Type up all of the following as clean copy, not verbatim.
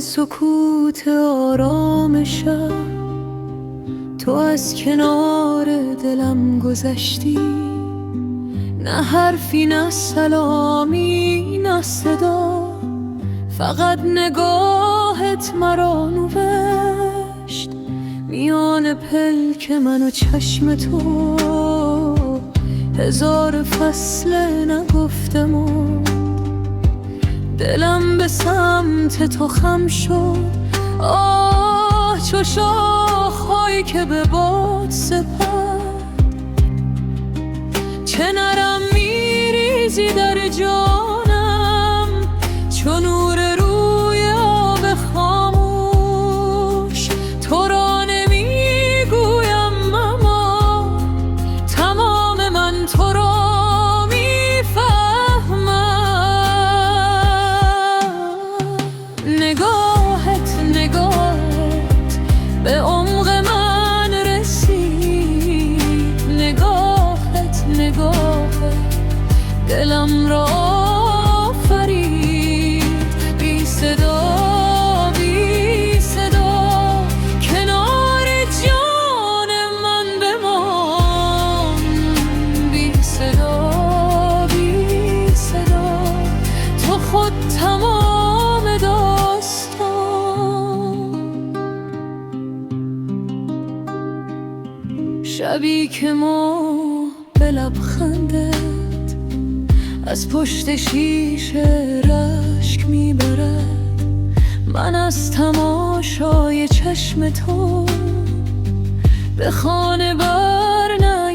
سکوت آرام شب تو از کنار دلم گذشتی، نه حرفی نه سلامی نه صدا، فقط نگاهت مرا نوشت میان پلک من و چشم تو. هزار فصل نگفتم و دلم به سمت تو خم شد. آه چو شاخهایی که به باد سپد، چه نرم میریزی در جانم، چو نور روی آب خاموش. تو را نمیگویم اما تمام من تو را به عمق من رسید، نگاهت دلم را آفرید. بی صدا بی صدا کنار جان من بمان، بی صدا بی صدا تو خود تمام داستان. شبی که ما به لبخندت از پشت شیشه رشک میبرد، من از تماشای چشم تو به خانه برنگشتم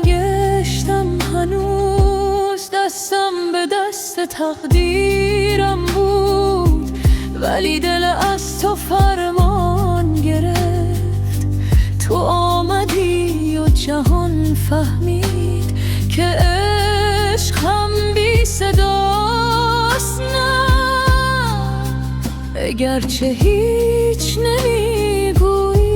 هنوز. دستم به دست تقدیرم بود، ولی دل از تو فرمان گرفت. تو آمدی و جهان فهمید که عشق هم بی صداست. نه اگرچه هیچ نمیگویی،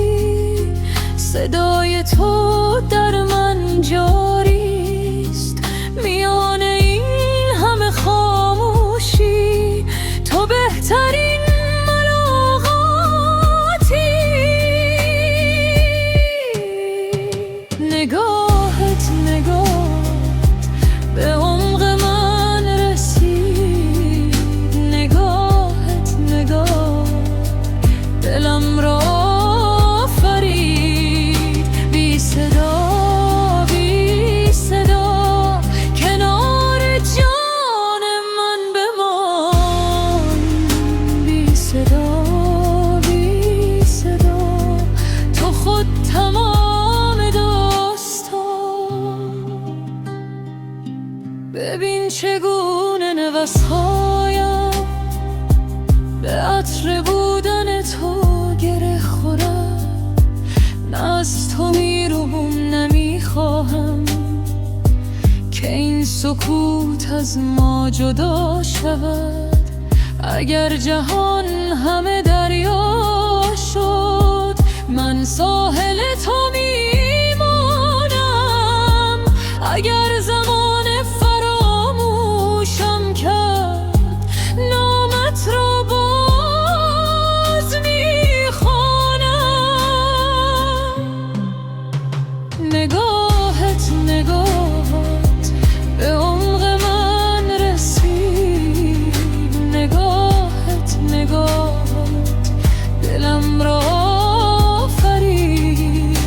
صدای تو در من جاریست. میان این همه خاموشی تو بهترین نگاهت به عمق من رسید، نگاهت دلم را آفرید. بی صدا بی صدا کنار جان من بمان، بی صدا بی صدا تو خود تمام. ببین چگونه نفس‌هایم به عطر بودن تو گره خورد. نه از تو میروم نمیخواهم که این سکوت از ما جدا شود. اگر جهان همه دریا شد، من ساحل تو میمانم. اگر زمان فراموشم کرد، نامت را باز میخوانم. نگاهت به عمق من رسید، نگاهت دلم را آفرید.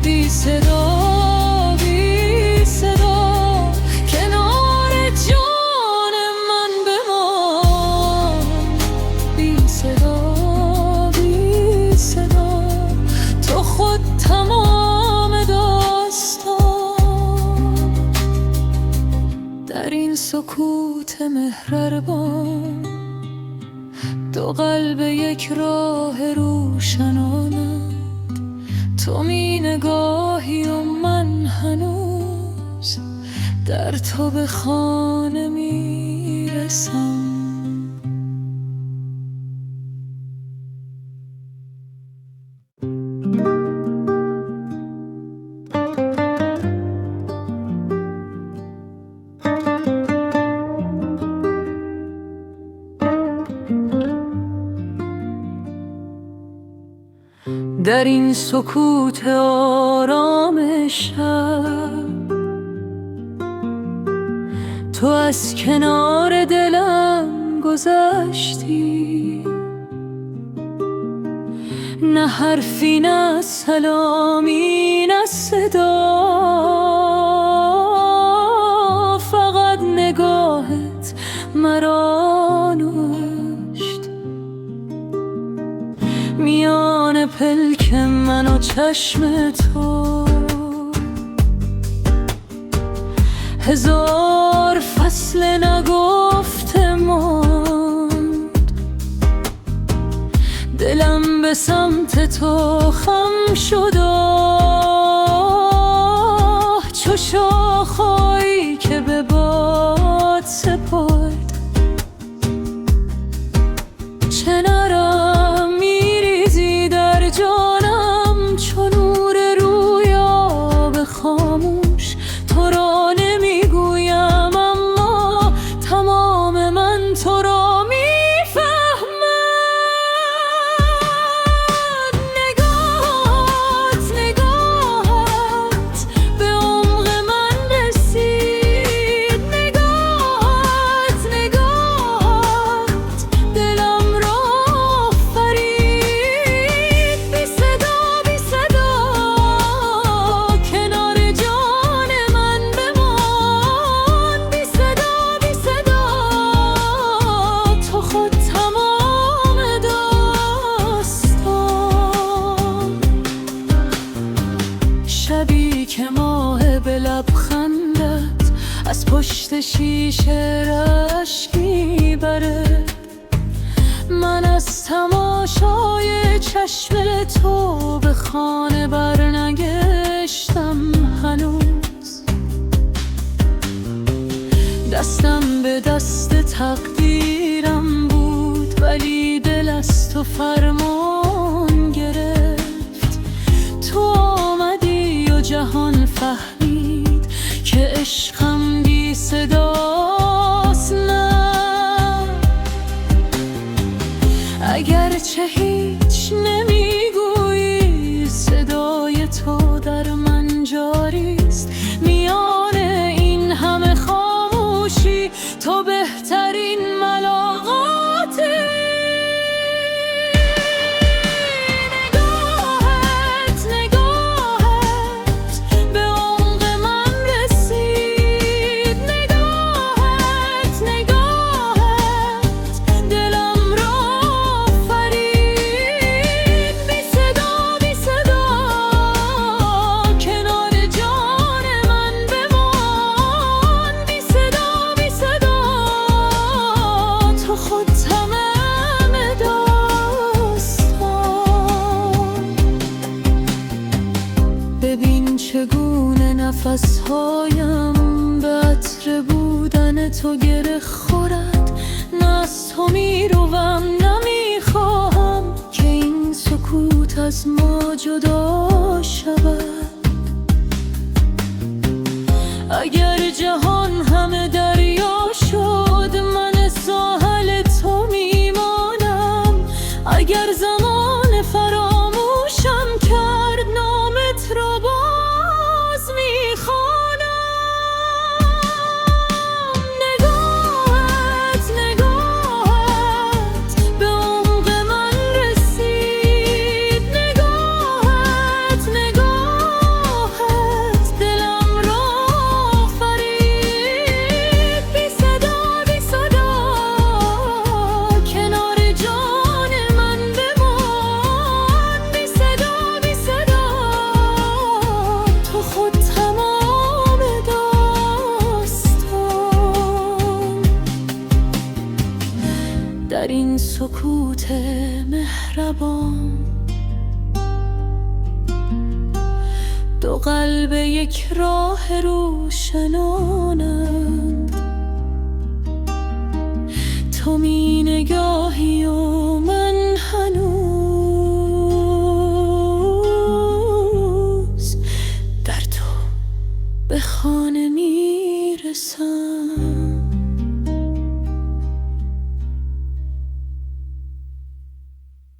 بی صدا سکوت مهربان، دو قلب یک راه روشنانند. تو می نگاهی و من هنوز در تو به خانه می رسم. در این سکوت آرام شب تو از کنار دلم گذشتی، نه حرفی نه سلامی نه صدا، فقط نگاهت مرا نوشت. میان پلک من و چشم تو هزار فصل نگفته ماند، دلم به سمت تو خم شد چو شاخه‌ای که به باد سپرد. چه نرم میریزی در جانم چو نور روی آب خاموش، تو را نمیگویم اما تمام من تو را میفهمد. نگاهت به عمق من رسید، نگاهت دلم را فرید. بی صدا کنار جان من بمان، بی صدا تو خود تمام داستان. شبی که ماه به لبخندت از پشت شیشه اشکی بره، من از تماشای چشم تو به خانه برنگشتم هنوز. دستم به دست تقدیرم بود ولی دل از تو فرمان گرفت. تو آمدی و جهان فهمید که عشقم بی صداست. نه اگرچه هیچ نمیگویی صدای تو در من جاریست، میان این همه خاموشی تو بهترین ملاقاتی. نگاهت به عمق من رسید، نگاهت دلم را فرید. بی صدا کنار جان من بمان، بی صدا تو خود تمام داستان. ببین چگونه نفسهایم به عطر بودن تو گره خورد. نه از تو میروم نمیخواهم که این سکوت از ما جدا شود. اگر جهان همه دریا شد من ساحل تو میمانم. اگر زمان فراموشم کرد نامت را باز میخوانم. نگاهت به عمق من رسید، نگاهت دلم را فرید. بی صدا کنار جان من بمان، بی صدا تو خود تمام داستان. در این سکوت مهربان دو قلب یک راه روشنانند. تو می نگاهی و من هنوز در تو به خانه می رسم.